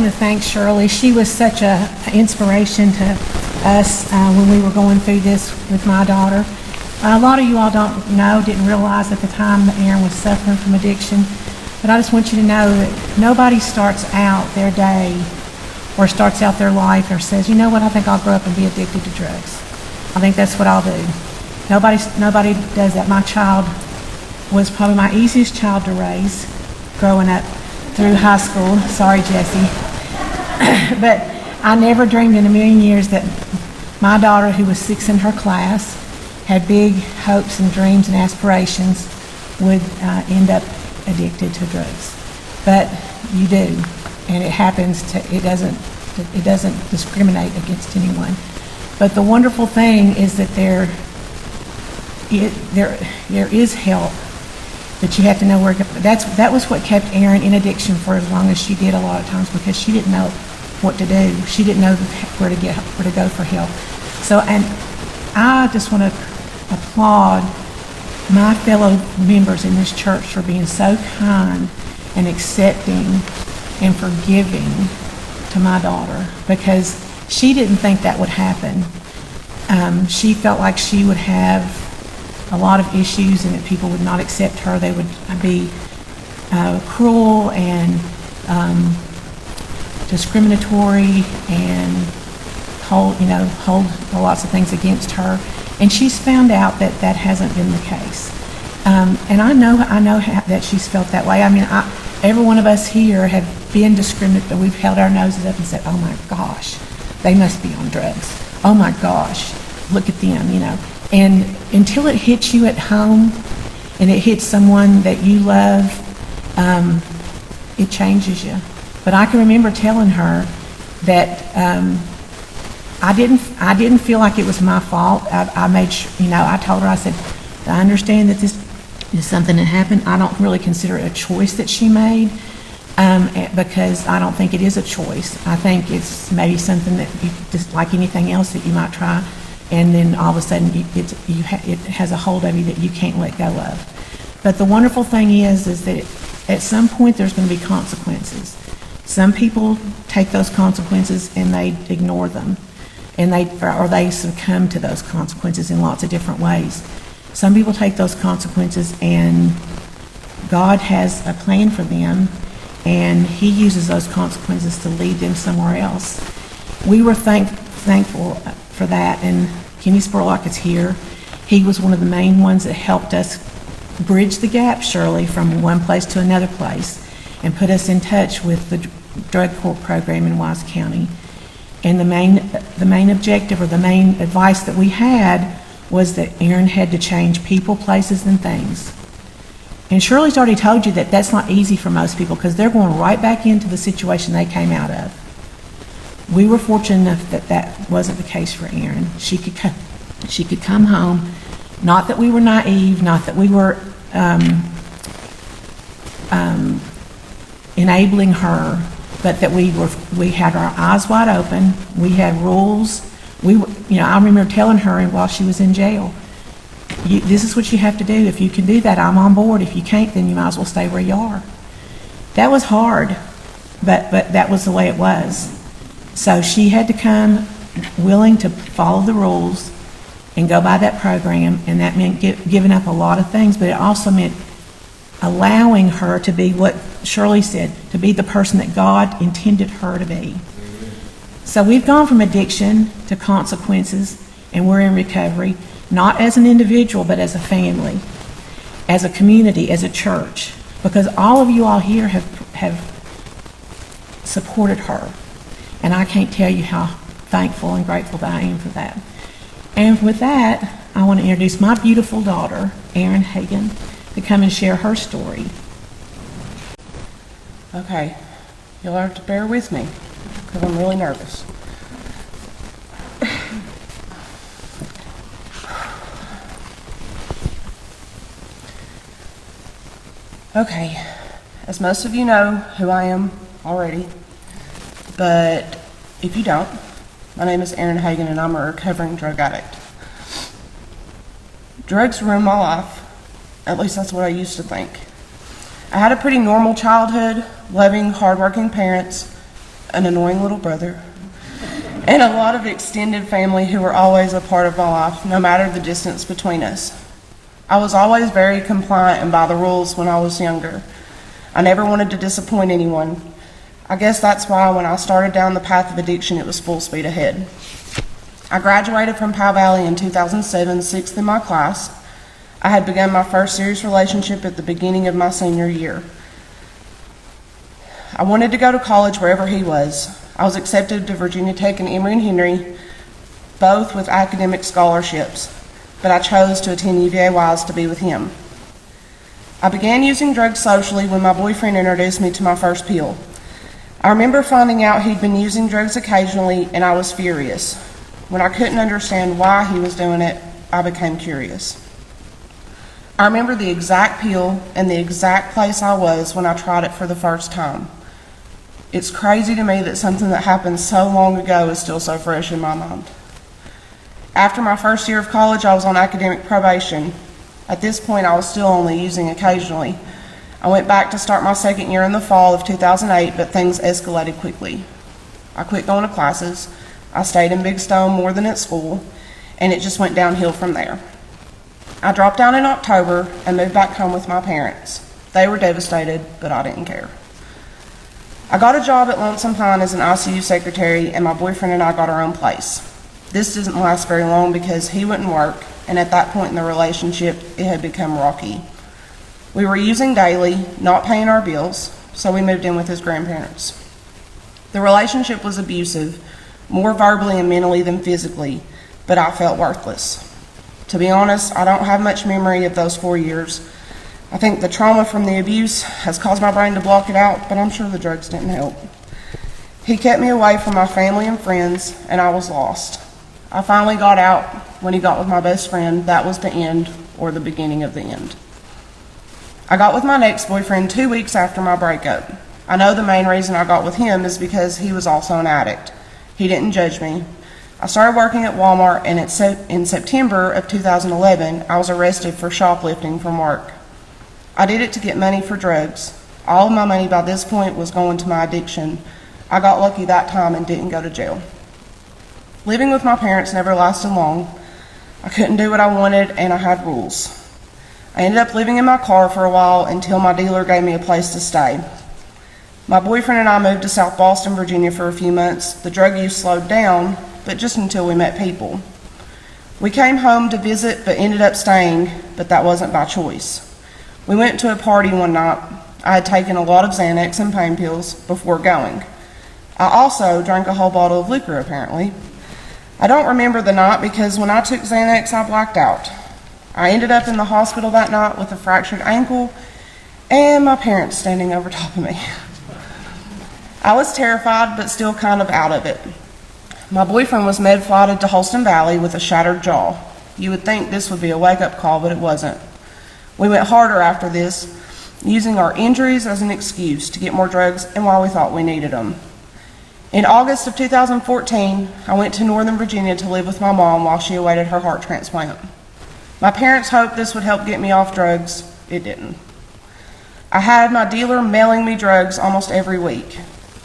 want to thank Shirley. She was such an inspiration to us when we were going through this with my daughter. A lot of you all didn't realize at the time that Erin was suffering from addiction. But I just want you to know that nobody starts out their day or starts out their life or says, you know what, I think I'll grow up and be addicted to drugs. I think that's what I'll do. Nobody does that. My child was probably my easiest child to raise growing up through high school. Sorry, Jesse. But I never dreamed in a million years that my daughter, who was 6 in her class, had big hopes and dreams and aspirations, would end up addicted to drugs. But you do, and it happens it doesn't discriminate against anyone. But the wonderful thing is that there is help, but you have to know where. That was what kept Erin in addiction for as long as she did a lot of times, because she didn't know what to do. She didn't know where to go for help. So, and I just want to applaud my fellow members in this church for being so kind and accepting and forgiving to my daughter, because she didn't think that would happen. She felt like she would have a lot of issues and that people would not accept her. They would be cruel and discriminatory and hold lots of things against her. And she's found out that that hasn't been the case. And I know that she's felt that way. I mean, every one of us here have been discriminated. We've held our noses up and said, oh my gosh, they must be on drugs. Oh my gosh, look at them, And until it hits you at home and it hits someone that you love, it changes you. But I can remember telling her that I didn't feel like it was my fault. I made sure, I told her, I said, I understand that this is something that happened. I don't really consider it a choice that she made, because I don't think it is a choice. I think it's maybe something that you, just like anything else that you might try, and then all of a sudden it has a hold of you that you can't let go of. But the wonderful thing is that at some point there's going to be consequences. Some people take those consequences and they ignore them, and they succumb to those consequences in lots of different ways. Some people take those consequences and God has a plan for them, and He uses those consequences to lead them somewhere else. We were thankful for that, and Kenny Spurlock is here. He was one of the main ones that helped us bridge the gap, Shirley, from one place to another place, and put us in touch with the drug court program in Wise County. And the main objective, or the main advice that we had, was that Erin had to change people, places, and things. And Shirley's already told you that that's not easy for most people, because they're going right back into the situation they came out of. We were fortunate enough that that wasn't the case for Erin. She could come home, not that we were naive, not that we were enabling her, but that we had our eyes wide open. We had rules. I remember telling her while she was in jail, this is what you have to do. If you can do that, I'm on board. If you can't, then you might as well stay where you are. That was hard, but that was the way it was. So she had to come willing to follow the rules and go by that program, and that meant giving up a lot of things, but it also meant allowing her to be what Shirley said, to be the person that God intended her to be. So we've gone from addiction to consequences, and we're in recovery, not as an individual, but as a family, as a community, as a church, because all of you all here have supported her. And I can't tell you how thankful and grateful that I am for that. And with that, I want to introduce my beautiful daughter, Erin Hagen, to come and share her story. Okay, you'll have to bear with me, because I'm really nervous. Okay, as most of you know who I am already, but if you don't, my name is Erin Hagen, and I'm a recovering drug addict. Drugs ruined my life. At least that's what I used to think. I had a pretty normal childhood, loving, hardworking parents an annoying little brother, and a lot of extended family who were always a part of my life, no matter the distance between us. I was always very compliant and by the rules when I was younger. I never wanted to disappoint anyone. I guess that's why when I started down the path of addiction, it was full speed ahead. I graduated from Powell Valley in 2007, sixth in my class. I had begun my first serious relationship at the beginning of my senior year. I wanted to go to college wherever he was. I was accepted to Virginia Tech and Emory and Henry, both with academic scholarships, but I chose to attend UVA-Wise to be with him. I began using drugs socially when my boyfriend introduced me to my first pill. I remember finding out he'd been using drugs occasionally, and I was furious. When I couldn't understand why he was doing it, I became curious. I remember the exact pill and the exact place I was when I tried it for the first time. It's crazy to me that something that happened so long ago is still so fresh in my mind. After my first year of college, I was on academic probation. At this point, I was still only using occasionally. I went back to start my second year in the fall of 2008, but things escalated quickly. I quit going to classes. I stayed in Big Stone more than at school, and it just went downhill from there. I dropped out in October and moved back home with my parents. They were devastated, but I didn't care. I got a job at Lonesome Pine as an ICU secretary, and my boyfriend and I got our own place. This didn't last very long because he wouldn't work, and at that point in the relationship, it had become rocky. We were using daily, not paying our bills, so we moved in with his grandparents. The relationship was abusive, more verbally and mentally than physically, but I felt worthless. To be honest, I don't have much memory of those 4 years. I think the trauma from the abuse has caused my brain to block it out, but I'm sure the drugs didn't help. He kept me away from my family and friends, and I was lost. I finally got out when he got with my best friend. That was the end, or the beginning of the end. I got with my next boyfriend 2 weeks after my breakup. I know the main reason I got with him is because he was also an addict. He didn't judge me. I started working at Walmart, and in September of 2011, I was arrested for shoplifting from work. I did it to get money for drugs. All of my money by this point was going to my addiction. I got lucky that time and didn't go to jail. Living with my parents never lasted long. I couldn't do what I wanted, and I had rules. I ended up living in my car for a while until my dealer gave me a place to stay. My boyfriend and I moved to South Boston, Virginia for a few months. The drug use slowed down, but just until we met people. We came home to visit, but ended up staying, but that wasn't by choice. We went to a party one night. I had taken a lot of Xanax and pain pills before going. I also drank a whole bottle of liquor, apparently. I don't remember the night because when I took Xanax, I blacked out. I ended up in the hospital that night with a fractured ankle and my parents standing over top of me. I was terrified, but still kind of out of it. My boyfriend was med-flighted to Holston Valley with a shattered jaw. You would think this would be a wake-up call, but it wasn't. We went harder after this, using our injuries as an excuse to get more drugs and while we thought we needed them. In August of 2014, I went to Northern Virginia to live with my mom while she awaited her heart transplant. My parents hoped this would help get me off drugs. It didn't. I had my dealer mailing me drugs almost every week.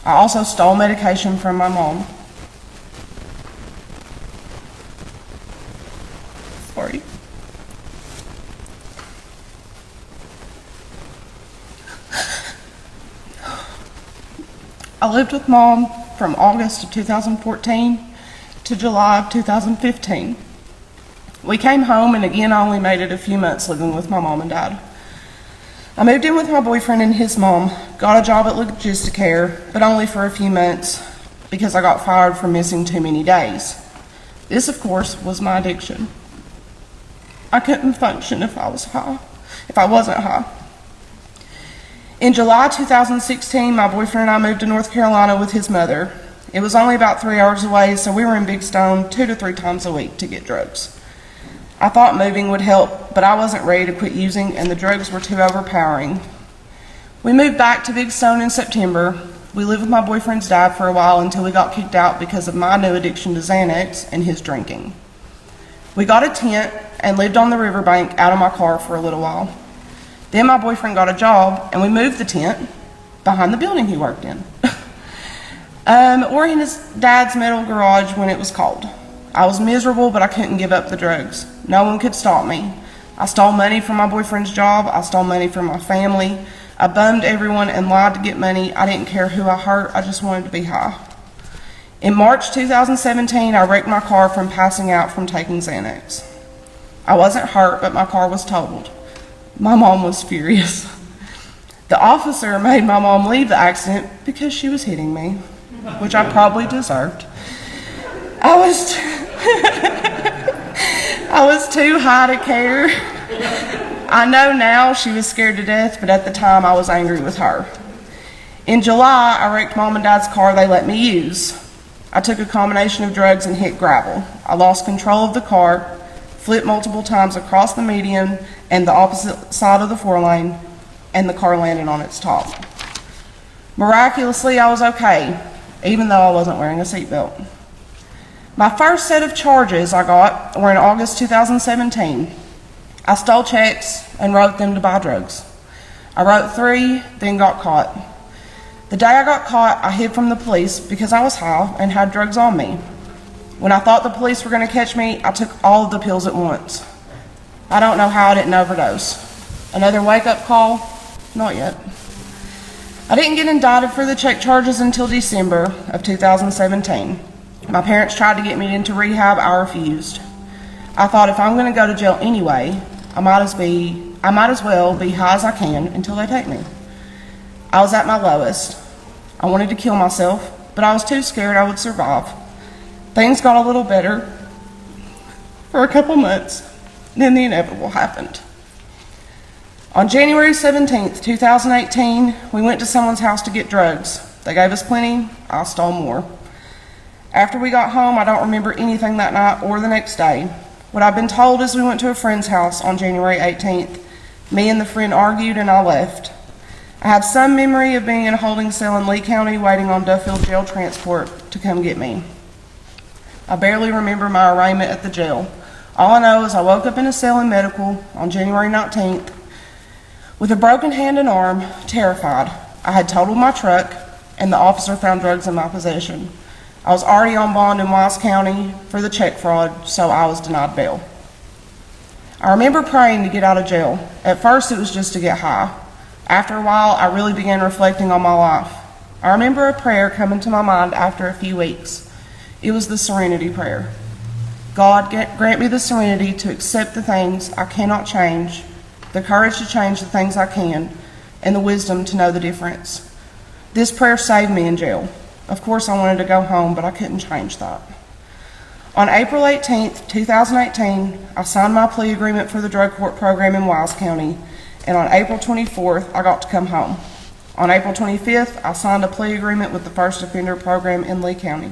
I also stole medication from my mom. Sorry. I lived with Mom from August of 2014 to July of 2015. We came home, and again, I only made it a few months living with my mom and dad. I moved in with my boyfriend and his mom, got a job at Logisticare, but only for a few months because I got fired for missing too many days. This, of course, was my addiction. I couldn't function if I wasn't high. In July 2016, my boyfriend and I moved to North Carolina with his mother. It was only about 3 hours away, so we were in Big Stone 2 to 3 times a week to get drugs. I thought moving would help, but I wasn't ready to quit using, and the drugs were too overpowering. We moved back to Big Stone in September. We lived with my boyfriend's dad for a while until we got kicked out because of my new addiction to Xanax and his drinking. We got a tent and lived on the riverbank out of my car for a little while. Then my boyfriend got a job, and we moved the tent behind the building he worked in. Or in his dad's metal garage when it was cold. I was miserable, but I couldn't give up the drugs. No one could stop me. I stole money from my boyfriend's job. I stole money from my family. I bummed everyone and lied to get money. I didn't care who I hurt. I just wanted to be high. In March 2017, I wrecked my car from passing out from taking Xanax. I wasn't hurt, but my car was totaled. My mom was furious. The officer made my mom leave the accident because she was hitting me, which I probably deserved. I was too high to care. I know now she was scared to death, but at the time I was angry with her. In July, I wrecked Mom and Dad's car they let me use. I took a combination of drugs and hit gravel. I lost control of the car, flipped multiple times across the median and the opposite side of the 4-lane, and the car landed on its top. Miraculously, I was okay, even though I wasn't wearing a seatbelt. My first set of charges I got were in August 2017. I stole checks and wrote them to buy drugs. I wrote 3, then got caught. The day I got caught, I hid from the police because I was high and had drugs on me. When I thought the police were going to catch me, I took all of the pills at once. I don't know how I didn't overdose. Another wake-up call? Not yet. I didn't get indicted for the check charges until December of 2017. My parents tried to get me into rehab. I refused. I thought if I'm going to go to jail anyway, I might as well be high as I can until they take me. I was at my lowest. I wanted to kill myself, but I was too scared I would survive. Things got a little better for a couple months, then the inevitable happened. On January 17th, 2018, we went to someone's house to get drugs. They gave us plenty. I stole more. After we got home, I don't remember anything that night or the next day. What I've been told is we went to a friend's house on January 18th. Me and the friend argued and I left. I have some memory of being in a holding cell in Lee County waiting on Duffield jail transport to come get me. I barely remember my arraignment at the jail. All I know is I woke up in a cell in medical on January 19th with a broken hand and arm, terrified. I had totaled my truck and the officer found drugs in my possession. I was already on bond in Wise County for the check fraud, so I was denied bail. I remember praying to get out of jail. At first it was just to get high. After a while, I really began reflecting on my life. I remember a prayer coming to my mind after a few weeks. It was the serenity prayer. God, grant me the serenity to accept the things I cannot change, the courage to change the things I can, and the wisdom to know the difference. This prayer saved me in jail. Of course, I wanted to go home, but I couldn't change that. On April 18th, 2018, I signed my plea agreement for the drug court program in Wise County, and on April 24th, I got to come home. On April 25th, I signed a plea agreement with the first offender program in Lee County.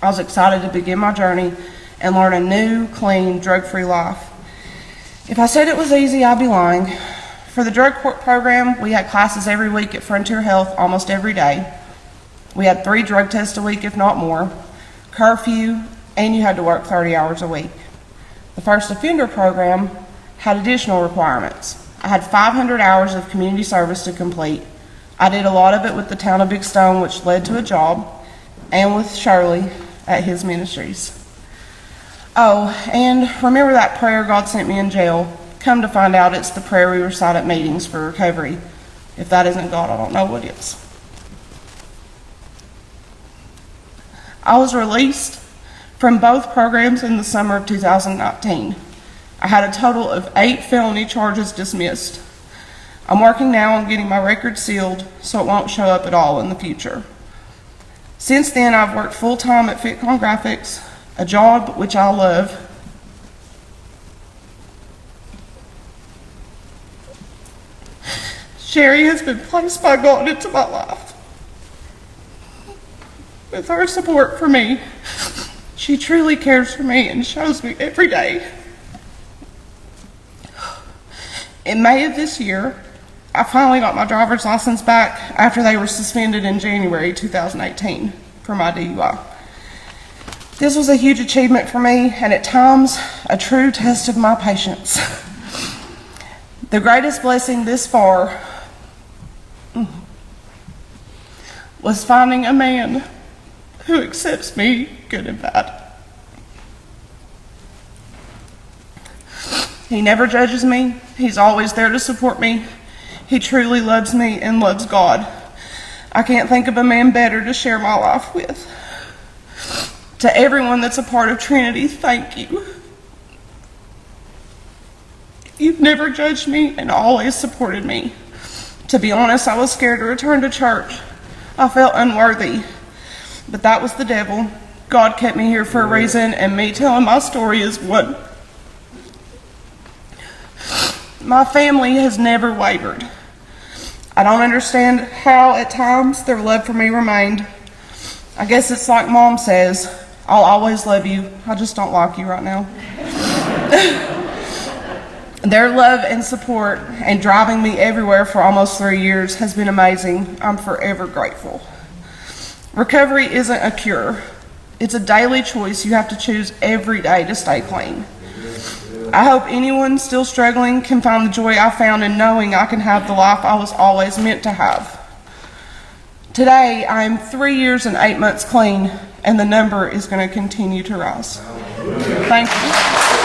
I was excited to begin my journey and learn a new, clean, drug-free life. If I said it was easy, I'd be lying. For the drug court program, we had classes every week at Frontier Health almost every day. We had 3 drug tests a week, if not more, curfew, and you had to work 30 hours a week. The first offender program had additional requirements. I had 500 hours of community service to complete. I did a lot of it with the town of Big Stone, which led to a job, and with Shirley at his ministries. Oh, and remember that prayer God sent me in jail? Come to find out it's the prayer we recite at meetings for recovery. If that isn't God, I don't know what is. I was released from both programs in the summer of 2019. I had a total of 8 felony charges dismissed. I'm working now on getting my record sealed so it won't show up at all in the future. Since then, I've worked full-time at Fitcon Graphics, a job which I love. Sherry has been placed by God into my life. With her support for me, she truly cares for me and shows me every day. In May of this year, I finally got my driver's license back after they were suspended in January 2018 for my DUI. This was a huge achievement for me and at times a true test of my patience. The greatest blessing this far was finding a man who accepts me, good and bad. He never judges me. He's always there to support me. He truly loves me and loves God. I can't think of a man better to share my life with. To everyone that's a part of Trinity, thank you. You've never judged me and always supported me. To be honest, I was scared to return to church. I felt unworthy, but that was the devil. God kept me here for a reason, and me telling my story is one. My family has never wavered. I don't understand how at times their love for me remained. I guess it's like Mom says, I'll always love you. I just don't like you right now. Their love and support and driving me everywhere for almost 3 years has been amazing. I'm forever grateful. Recovery isn't a cure. It's a daily choice you have to choose every day to stay clean. I hope anyone still struggling can find the joy I found in knowing I can have the life I was always meant to have. Today, I am 3 years and 8 months clean, and the number is going to continue to rise. Thank you.